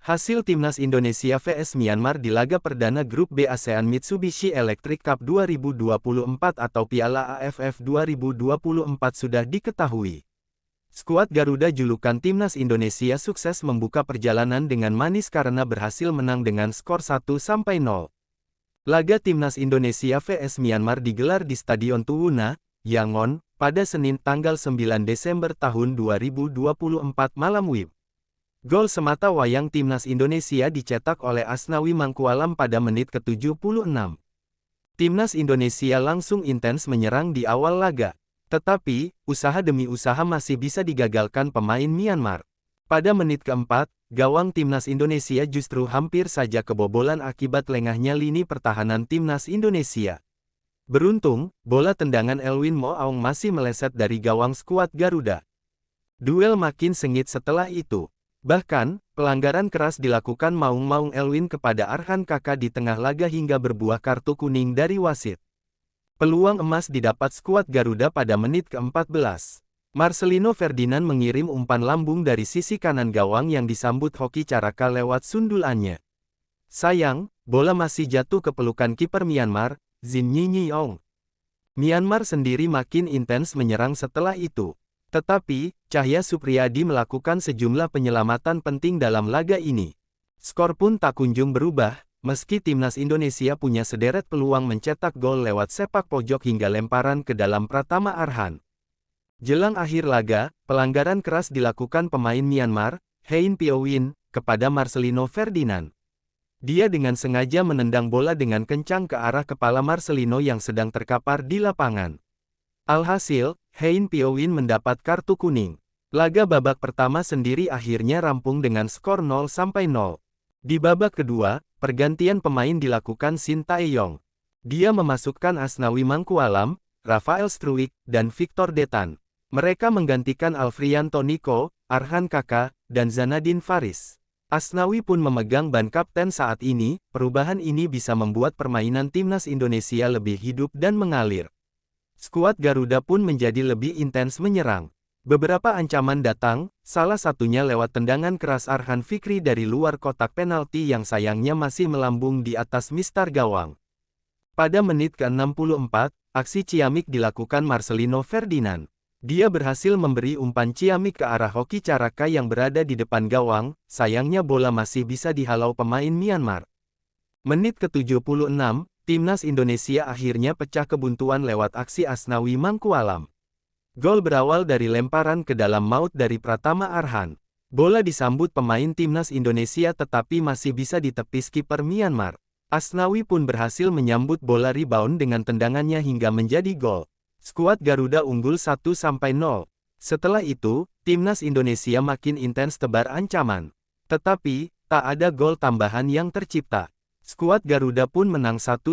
Hasil Timnas Indonesia vs Myanmar di laga perdana Grup B ASEAN Mitsubishi Electric Cup 2024 atau Piala AFF 2024 sudah diketahui. Skuad Garuda julukan Timnas Indonesia sukses membuka perjalanan dengan manis karena berhasil menang dengan skor 1-0. Laga Timnas Indonesia vs Myanmar digelar di Stadion Tuwuna, Yangon, pada Senin tanggal 9 Desember tahun 2024 malam WIB. Gol semata wayang Timnas Indonesia dicetak oleh Asnawi Mangkualam pada menit ke-76. Timnas Indonesia langsung intens menyerang di awal laga. Tetapi, usaha demi usaha masih bisa digagalkan pemain Myanmar. Pada menit keempat, gawang Timnas Indonesia justru hampir saja kebobolan akibat lengahnya lini pertahanan Timnas Indonesia. Beruntung, bola tendangan Elwin Mo Aung masih meleset dari gawang skuad Garuda. Duel makin sengit setelah itu. Bahkan, pelanggaran keras dilakukan Maung Elwin kepada Arhan Kaka di tengah laga hingga berbuah kartu kuning dari wasit. Peluang emas didapat skuad Garuda pada menit ke-14. Marcelino Ferdinand mengirim umpan lambung dari sisi kanan gawang yang disambut Hoki Caraka lewat sundulannya. Sayang, bola masih jatuh ke pelukan kiper Myanmar, Jin Nyiyong. Myanmar sendiri makin intens menyerang setelah itu. Tetapi, Cahya Supriyadi melakukan sejumlah penyelamatan penting dalam laga ini. Skor pun tak kunjung berubah, meski Timnas Indonesia punya sederet peluang mencetak gol lewat sepak pojok hingga lemparan ke dalam Pratama Arhan. Jelang akhir laga, pelanggaran keras dilakukan pemain Myanmar, Hein Piowin, kepada Marcelino Ferdinand. Dia dengan sengaja menendang bola dengan kencang ke arah kepala Marcelino yang sedang terkapar di lapangan. Alhasil, Hein Piowin mendapat kartu kuning. Laga babak pertama sendiri akhirnya rampung dengan skor 0-0. Di babak kedua, pergantian pemain dilakukan Shin Tae-yong. Dia memasukkan Asnawi Mangkualam, Rafael Struwik, dan Victor Detan. Mereka menggantikan Alfrianto Niko, Arhan Kaka, dan Zanadin Faris. Asnawi pun memegang ban kapten saat ini. Perubahan ini bisa membuat permainan Timnas Indonesia lebih hidup dan mengalir. Skuad Garuda pun menjadi lebih intens menyerang. Beberapa ancaman datang, salah satunya lewat tendangan keras Arhan Fikri dari luar kotak penalti yang sayangnya masih melambung di atas mistar gawang. Pada menit ke-64, aksi ciamik dilakukan Marcelino Ferdinand. Dia berhasil memberi umpan ciamik ke arah Hoki Caraka yang berada di depan gawang, sayangnya bola masih bisa dihalau pemain Myanmar. Menit ke-76, Timnas Indonesia akhirnya pecah kebuntuan lewat aksi Asnawi Mangkualam. Gol berawal dari lemparan ke dalam maut dari Pratama Arhan. Bola disambut pemain Timnas Indonesia tetapi masih bisa ditepis kiper Myanmar. Asnawi pun berhasil menyambut bola rebound dengan tendangannya hingga menjadi gol. Skuad Garuda unggul 1-0. Setelah itu, Timnas Indonesia makin intens tebar ancaman. Tetapi, tak ada gol tambahan yang tercipta. Skuad Garuda pun menang 1-0.